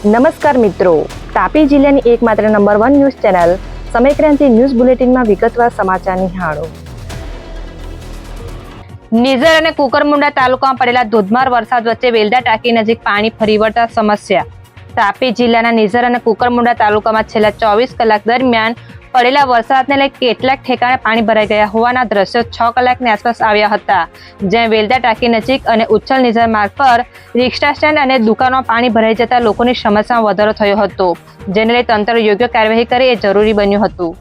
નમસ્કાર મિત્રો, તાપી જિલ્લાની એકમાત્ર number 1 news channel Samaykranti news બુલેટિનમાં વિગતવાર સમાચાર નિહાળો. નિઝર અને કુકરમુંડા તાલુકામાં પડેલા ધોધમાર વરસાદ વચ્ચે વેલદા ટાંકી નજીક પાણી ફરી વળતા સમસ્યા. તાપી જિલ્લાના નિઝર અને કુકરમુંડા તાલુકામાં છેલ્લા 24 કલાક દરમિયાન પડેલા વરસાદને લઈ કેટલાક ઠેકાણે પાણી ભરાઈ ગયા હોવાના દ્રશ્યો 6 કલાકની આસપાસ આવ્યા હતા. જ્યાં વેલદા ટાંકી નજીક અને ઉચ્છલ નિઝર માર્ગ પર રિક્ષા સ્ટેન્ડ અને દુકાનોમાં પાણી ભરાઈ જતા લોકોની સમસ્યામાં વધારો થયો હતો, જેને લઈ તંત્ર યોગ્ય કાર્યવાહી કરે એ જરૂરી બન્યું હતું.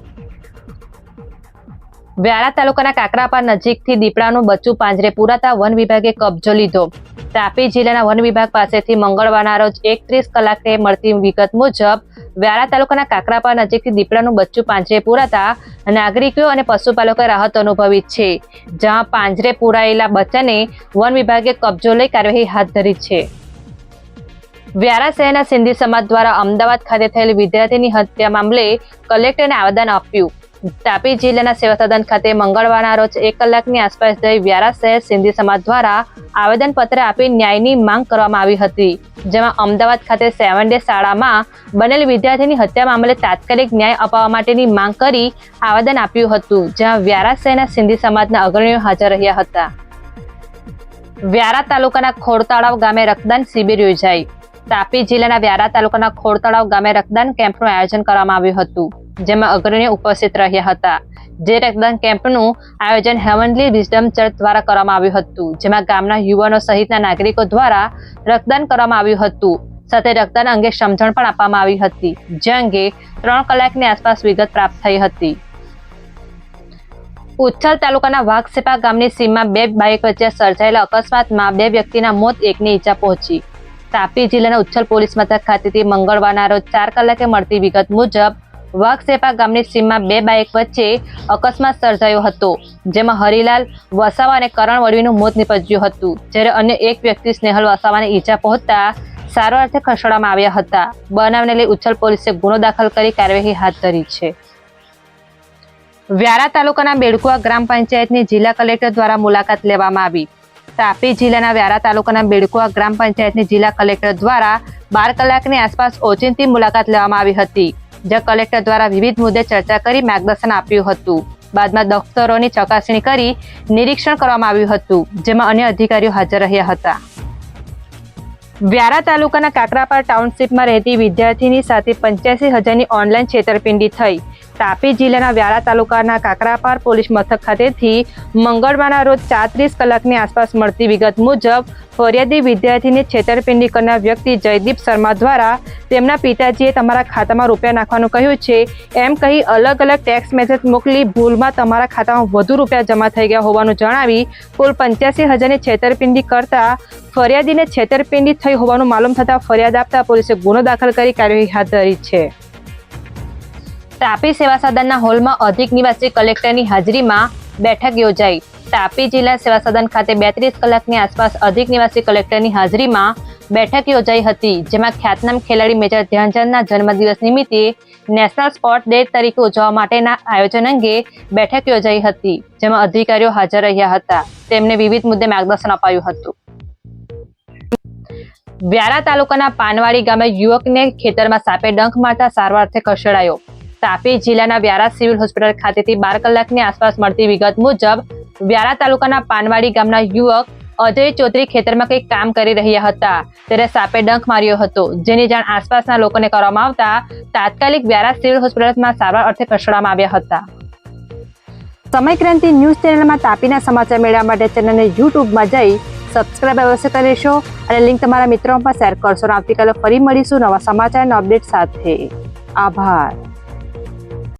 વ્યારા તાલુકાના કાકરાપાર નજીકથી દીપડાનું બચ્ચું પાંજરે પુરાતા વન વિભાગે કબજો લીધો. તાપી જિલ્લાના વન વિભાગ પાસેથી મંગળવારના રોજ 31 કલાકે મળતી વિગત મુજબ વ્યારા તાલુકાના કાકરાપાર નજીકથી દીપડાનું બચ્ચું પાંજરે પુરાતા નાગરિકો અને પશુપાલકોએ રાહત અનુભવી છે. જ્યાં પાંજરે પુરાયેલા બચ્ચાને વન વિભાગે કબજો લઈ કાર્યવાહી હાથ ધરી છે. વ્યારા શહેરના સિંધી સમાજ દ્વારા અમદાવાદ ખાતે થયેલ વિદ્યાર્થીની હત્યા મામલે કલેક્ટરને આવેદન આપ્યું. તાપી જિલ્લાના સેવા સદન ખાતે મંગળવારના રોજ 1 કલાકની આસપાસ જઈ વ્યારા શહેર સિંધી સમાજ દ્વારા આવેદનપત્ર આપી ન્યાયની માંગ કરવામાં આવી હતી. જેમાં અમદાવાદ ખાતે 7 ડે શાળામાં બનેલ વિદ્યાર્થીની હત્યા મામલે તાત્કાલિક ન્યાય અપાવવા માટેની માંગ કરી આવેદન આપ્યું હતું. જ્યાં વ્યારા શહેરના સિંધી સમાજના અગ્રણીઓ હાજર રહ્યા હતા. વ્યારા તાલુકાના ખોડતળાવ ગામે રક્તદાન શિબિર યોજાઈ. તાપી જિલ્લાના વ્યારા તાલુકાના ખોડતળાવ ગામે રક્તદાન કેમ્પનું આયોજન કરવામાં આવ્યું હતું, જેમાં અગ્રણીઓ ઉપસ્થિત રહ્યા હતા. જે રક્તદાન કેમ્પનું આયોજન હેવનલી વિઝડમ ચર્ચ દ્વારા કરવામાં આવ્યું હતું, જેમાં ગામના યુવાનો સહિતના નાગરિકો દ્વારા રક્તદાન કરવામાં આવ્યું હતું. સાથે રક્તદાન અંગે સમજણ પણ આપવામાં આવી હતી, જે અંગે 3 કલાકની આસપાસ વિગત પ્રાપ્ત થઈ હતી. ઉચ્છલ તાલુકાના વાઘસેપા ગામની સીમમાં 2 બાઇક વચ્ચે સર્જાયેલા અકસ્માતમાં 2 વ્યક્તિના મોત, એકને ઈજા પહોંચી. તાપી જિલ્લાના ઉચ્છલ પોલીસ મથક ખાતેથી મંગળવારના રોજ 4 કલાકે મળતી વિગત મુજબ વાઘસેપા ગામની સીમમાં 2 બાઇક વચ્ચે અકસ્માત સર્જાયો હતો, જેમાં હરિલાલ વસાવા અને કરણ વડવીનું મોત નીપજ્યું હતું, જ્યારે અન્ય એક વ્યક્તિ સ્નેહલ વસાવાને ઈજા પહોંચતા સારવારથી ખસેડવામાં આવ્યા હતા. બનાવને લઈ ઉચ્છલ પોલીસે ગુનો દાખલ કરી કાર્યવાહી હાથ ધરી છે. વ્યારા તાલુકાના બેડકુવા ગ્રામ પંચાયતની જિલ્લા કલેક્ટર દ્વારા મુલાકાત લેવામાં આવી. તાપી જિલ્લાના વ્યારા તાલુકાના બેડકુવા ગ્રામ પંચાયતની જિલ્લા કલેક્ટર દ્વારા 12 કલાકની આસપાસ ઓચિંતી મુલાકાત લેવામાં આવી હતી. જ્યાં કલેક્ટર દ્વારા વિવિધ મુદ્દે ચર્ચા કરી માર્ગદર્શન આપ્યું હતું. બાદમાં દફતરોની ચકાસણી કરી નિરીક્ષણ કરવામાં આવ્યું હતું, જેમાં અન્ય અધિકારીઓ હાજર રહ્યા હતા. વ્યારા તાલુકાના કાકરાપાર ટાઉનશીપમાં રહેતી વિદ્યાર્થીની સાથે 85,000ની ઓનલાઈન છેતરપિંડી થઈ. તાપી જિલ્લાના વ્યારા તાલુકાના કાકરાપાર પોલીસ મથક ખાતેથી મંગળવારના રોજ 34 કલાકની આસપાસ મળતી વિગત મુજબ ફરિયાદી વિદ્યાર્થીને છેતરપિંડી કરનાર વ્યક્તિ જયદીપ શર્મા દ્વારા તેમના પિતાજીએ તમારા ખાતામાં રૂપિયા નાખવાનું કહ્યું છે એમ કહી અલગ અલગ ટેક્સ મેસેજ મોકલી ભૂલમાં તમારા ખાતામાં વધુ રૂપિયા જમા થઈ ગયા હોવાનું જણાવી કુલ 85,000ની છેતરપિંડી કરતા ફરિયાદીને છેતરપિંડી થઈ હોવાનું માલુમ થતાં ફરિયાદ આપતા પોલીસે ગુનો દાખલ કરી કાર્યવાહી હાથ ધરી છે. તાપી સેવા સદનના હોલમાં અધિક નિવાસી કલેક્ટરની હાજરીમાં બેઠક યોજાઈ. તાપી જિલ્લા સેવા સદન ખાતે 32 કલાકની આસપાસ અધિક નિવાસી કલેક્ટરની હાજરીમાં બેઠક યોજાઈ હતી, જેમાં ખ્યાતનામ ખેલાડી મેજર ધ્યાનચંદના જન્મદિવસ નિમિત્તે નેશનલ સ્પોર્ટ ડે તરીકે ઉજવવા માટેના આયોજન અંગે બેઠક યોજાઈ હતી, જેમાં અધિકારીઓ હાજર રહ્યા હતા. તેમને વિવિધ મુદ્દે માર્ગદર્શન અપાયું હતું. વ્યારા તાલુકાના પાનવાડી ગામે યુવકને ખેતરમાં સાપે ડંખ મારતા સારવારથી ખસેડાયો. તાપી જિલ્લાના વ્યારા સિવિલ હોસ્પિટલ ખાતેથી 12 કલાકની આસપાસ મળતી વિગત મુજબ વ્યારા તાલુકાના પાનવાડી ગામના યુવક અજય ચૌધરી ખેતરમાં કંઈક કામ કરી રહ્યા હતા, ત્યારે સાપે ડંખ માર્યો હતો, જેની જાણ આસપાસના લોકોને કરવામાં આવતા તાત્કાલિક વ્યારા સિવિલ હોસ્પિટલમાં સારવાર અર્થે ખસેડવામાં આવ્યા હતા. સમયક્રાંતિ ન્યૂઝ ચેનલમાં તાપીના સમાચાર મેળવવા માટે ચેનલને યુટ્યુબમાં જઈ સબસ્ક્રાઇબ અવશ્ય કરી લેશો અને લિંક તમારા મિત્રોમાં શેર કરશો. આવતીકાલે ફરી મળીશું નવા સમાચારના અપડેટ સાથે. આભાર.